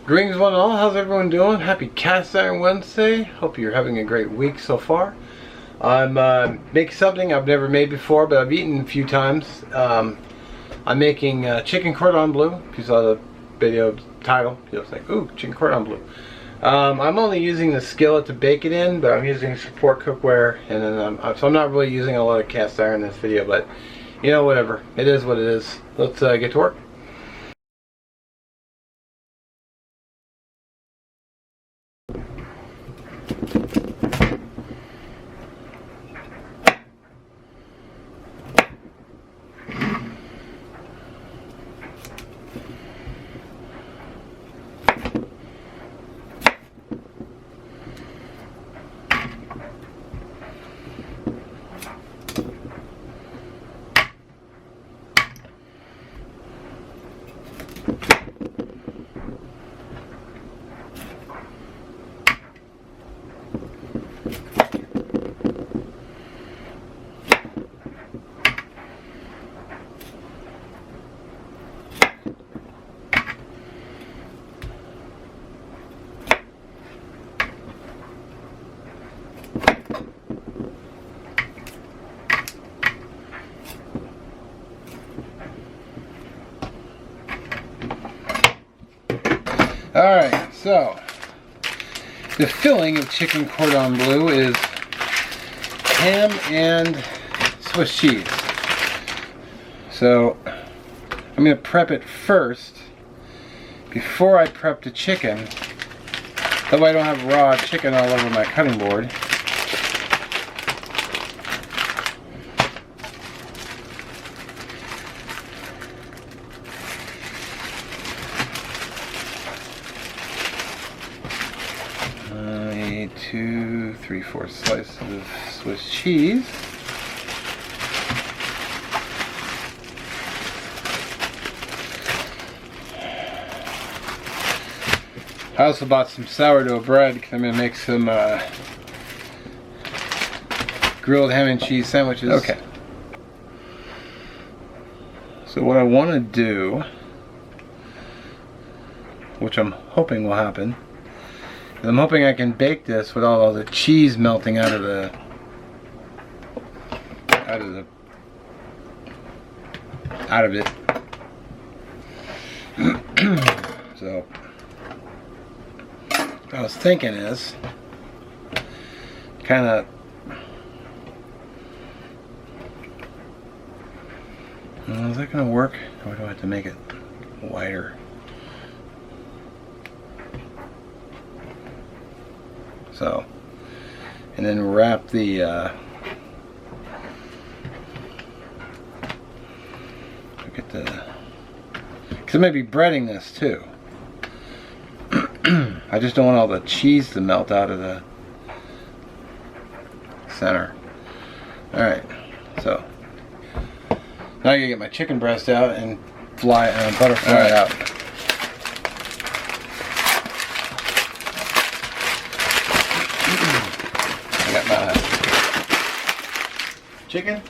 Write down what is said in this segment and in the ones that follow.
Greetings one and all, how's everyone doing? Happy Cast Iron Wednesday. Hope you're having a great week so far. I'm making something I've never made before, but I've eaten a few times. I'm making chicken cordon bleu. If you saw the video title, you was like, ooh, chicken cordon bleu. I'm only using the skillet to bake it in, but I'm using support cookware, and then so I'm not really using a lot of cast iron in this video, but you know, whatever. It is what it is. Let's get to work. Alright, so the filling of chicken cordon bleu is ham and Swiss cheese. So I'm going to prep it first before I prep the chicken. That way I don't have raw chicken all over my cutting board. Two, 3/4 slices of Swiss cheese. I also bought some sourdough bread because I'm going to make some grilled ham and cheese sandwiches. Okay. So what I want to do, which I'm hoping will happen, I'm hoping I can bake this with all the cheese melting out of it. So what I was thinking is kind of, is that going to work, or do I have to make it wider? So, and then wrap the get the, because I may be breading this too. I just don't want all the cheese to melt out of the center. Alright, so now I gotta get my chicken breast out and butterfly it out. Chicken.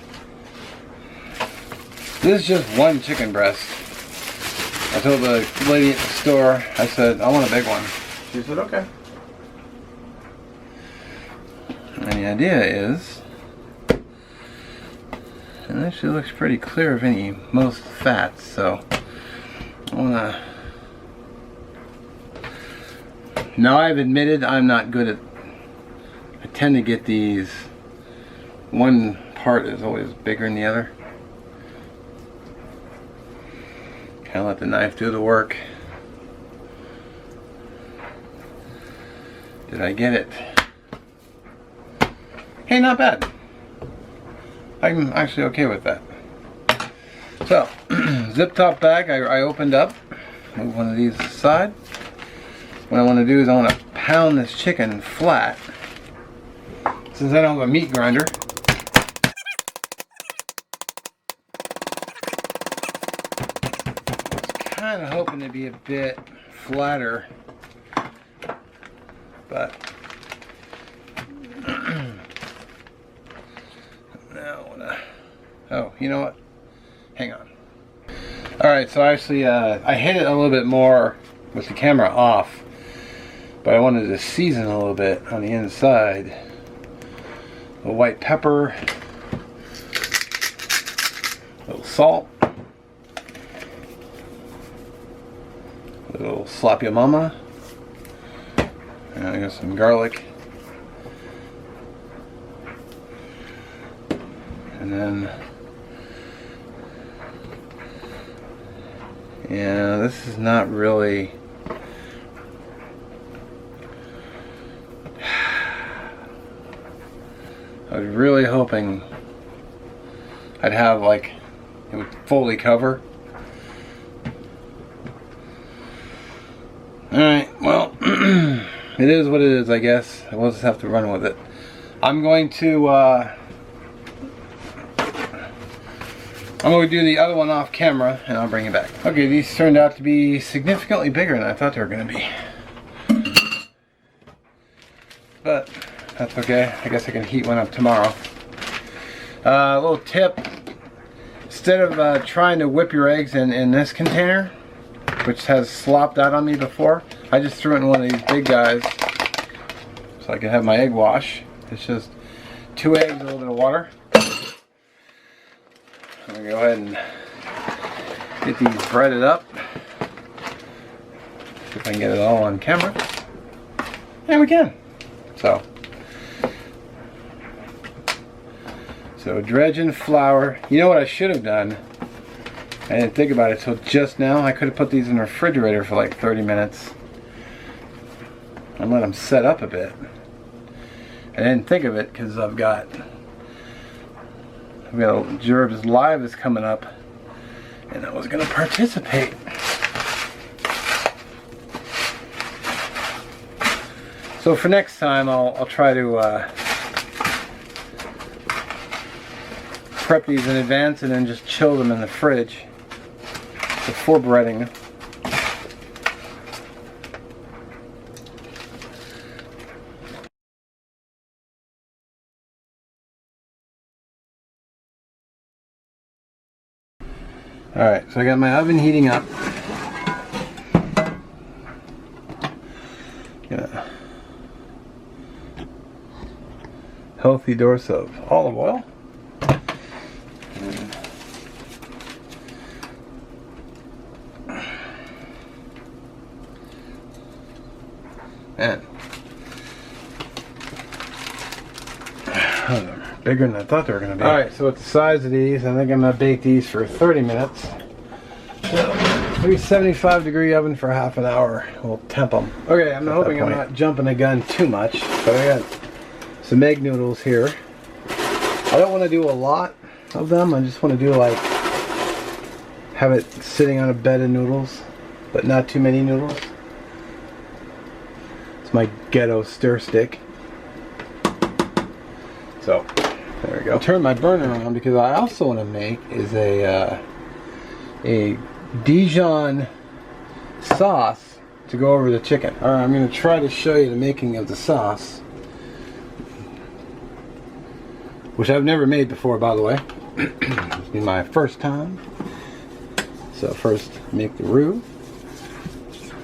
This is just one chicken breast. I told the lady at the store, I said, I want a big one. She said, okay. And the idea is, and it actually looks pretty clear of most fats, so I want to, now I've admitted I'm not good at, I tend to get these, one part is always bigger than the other. Kind of let the knife do the work. Did I get it? Hey, not bad. I'm actually okay with that. So, zip top bag I opened up. Move one of these aside. What I want to do is I want to pound this chicken flat. Since I don't have a meat grinder, kind of hoping to be a bit flatter, but now oh, you know what? Hang on. All right, so actually, I hit it a little bit more with the camera off, but I wanted to season a little bit on the inside. A little white pepper, a little salt, a little sloppy mama, and I got some garlic, and then yeah, this is not really. I was really hoping I'd have like it would fully cover. Alright, well, it is what it is, I guess. I will just have to run with it. I'm going to do the other one off camera and I'll bring it back. Okay, these turned out to be significantly bigger than I thought they were going to be. But that's okay. I guess I can heat one up tomorrow. A little tip. Instead of trying to whip your eggs in this container, which has slopped out on me before, I just threw it in one of these big guys so I can have my egg wash. It's just 2 eggs, a little bit of water. I'm going to go ahead and get these breaded up. See if I can get it all on camera. And we can. So dredging flour. You know what I should have done? I didn't think about it till just now. I could have put these in the refrigerator for like 30 minutes and let them set up a bit. I didn't think of it because I've got Gerb's Live is coming up and I was going to participate. So for next time I'll try to prep these in advance and then just chill them in the fridge before breading. Alright, so I got my oven heating up. Yeah. Healthy dose of olive oil. And bigger than I thought they were going to be. Alright, so with the size of these, I think I'm going to bake these for 30 minutes. So, 375 degree oven for half an hour. We'll temp them. Okay, I'm hoping I'm not jumping the gun too much, but I got some egg noodles here. I don't want to do a lot of them. I just want to do like, have it sitting on a bed of noodles, but not too many noodles. It's my ghetto stir stick. So, there we go. I'll turn my burner on because I also want to make is a Dijon sauce to go over the chicken. Alright, I'm going to try to show you the making of the sauce, which I've never made before, by the way. This will be my first time. So first, make the roux,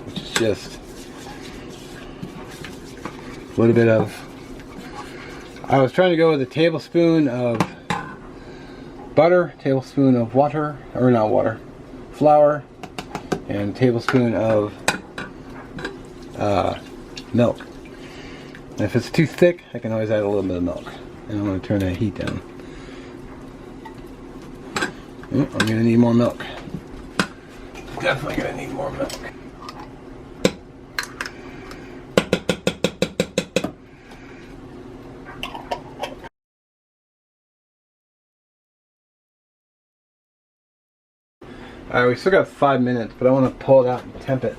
which is just a little bit of, I was trying to go with a tablespoon of butter, tablespoon of water, or not water, flour, and a tablespoon of milk. And if it's too thick, I can always add a little bit of milk. And I'm going to turn that heat down. I'm going to need more milk. Definitely going to need more milk. Alright, we still got 5 minutes, but I want to pull it out and temp it.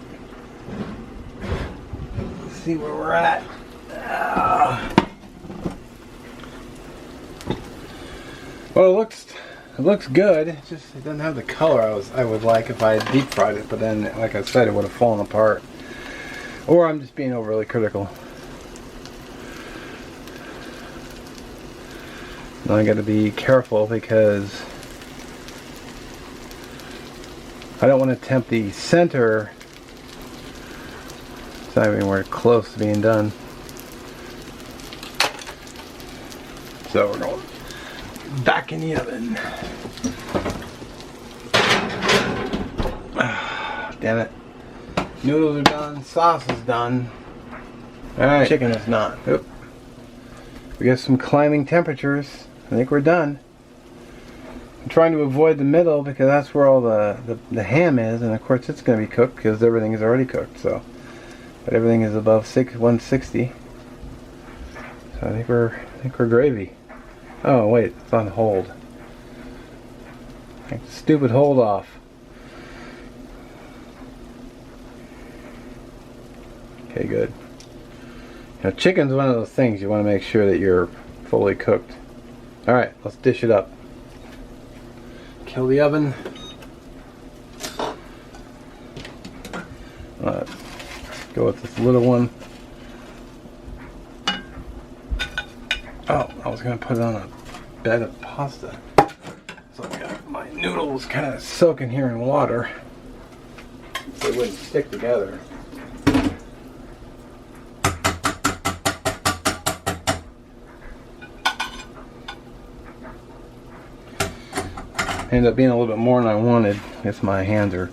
Let's see where we're at. Well, it looks good. It doesn't have the color I would like if I had deep fried it, but then, like I said, it would have fallen apart. Or I'm just being overly critical. Now I got to be careful because I don't want to tempt the center It's not even anywhere close to being done. So we're going back in the oven. Damn it. Noodles are done, sauce is done. Alright, chicken is not. Oop. We got some climbing temperatures. I think we're done. I'm trying to avoid the middle because that's where all the ham is, and of course it's going to be cooked because everything is already cooked. So, but everything is above 160. So I think we're gravy. Oh wait, it's on hold. Stupid hold off. Okay, good. Now chicken's one of those things you want to make sure that you're fully cooked. Alright, let's dish it up. Kill the oven. Go with this little one. Oh, I was going to put it on a bed of pasta. So I got my noodles kind of soaking here in water so they wouldn't stick together. Ended up being a little bit more than I wanted. I guess my hands are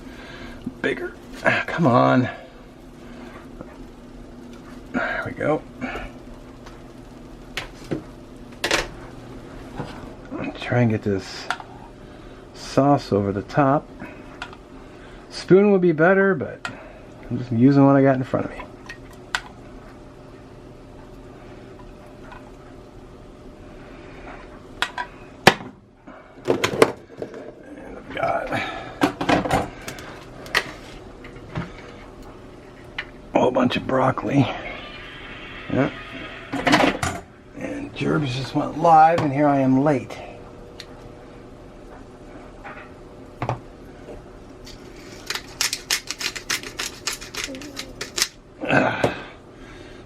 bigger. Come on. There we go. Try and get this sauce over the top. Spoon would be better, but I'm just using what I got in front of me. And I've got a whole bunch of broccoli. Yep. And Gerbs just went live, and here I am late.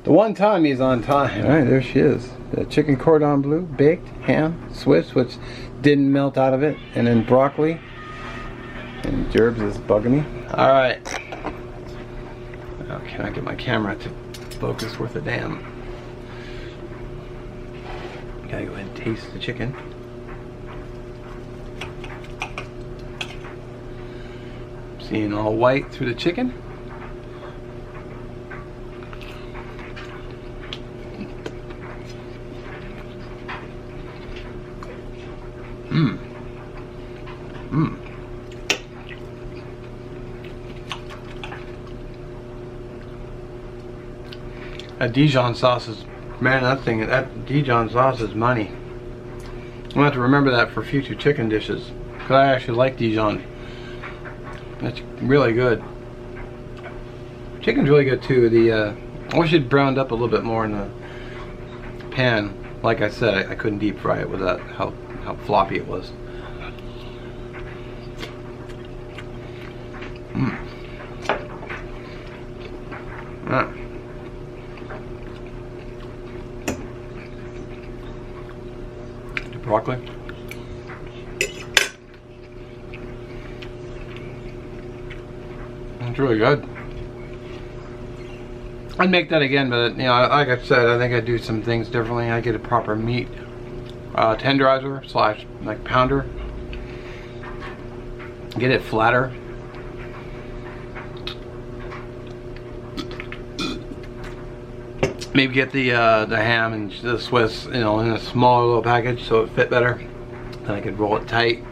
The one time he's on time. Alright, there she is. The chicken cordon bleu, baked, ham, Swiss, which didn't melt out of it, and then broccoli. And Gerbs is bugging me. Alright. Now can I get my camera to focus worth a damn? Gotta go ahead and taste the chicken. Seeing all white through the chicken. That Dijon sauce is, man, that Dijon sauce is money. I'm gonna have to remember that for future chicken dishes, because I actually like Dijon. That's really good. Chicken's really good too. I wish it browned up a little bit more in the pan. Like I said, I couldn't deep fry it with that, how floppy it was. Broccoli. It's really good. I'd make that again, but you know, like I said, I think I'd do some things differently. I get a proper meat tenderizer slash like pounder. Get it flatter. Maybe get the ham and the Swiss, you know, in a smaller little package so it fit better. Then I could roll it tight,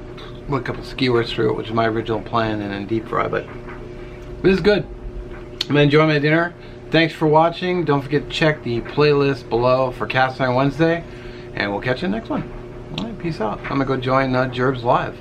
put a couple skewers through it, which is my original plan, and then deep fry. But this is good. I'm gonna enjoy my dinner. Thanks for watching. Don't forget to check the playlist below for Cast Iron Wednesday, and we'll catch you in the next one. All right, peace out. I'm gonna go join Gerbs live.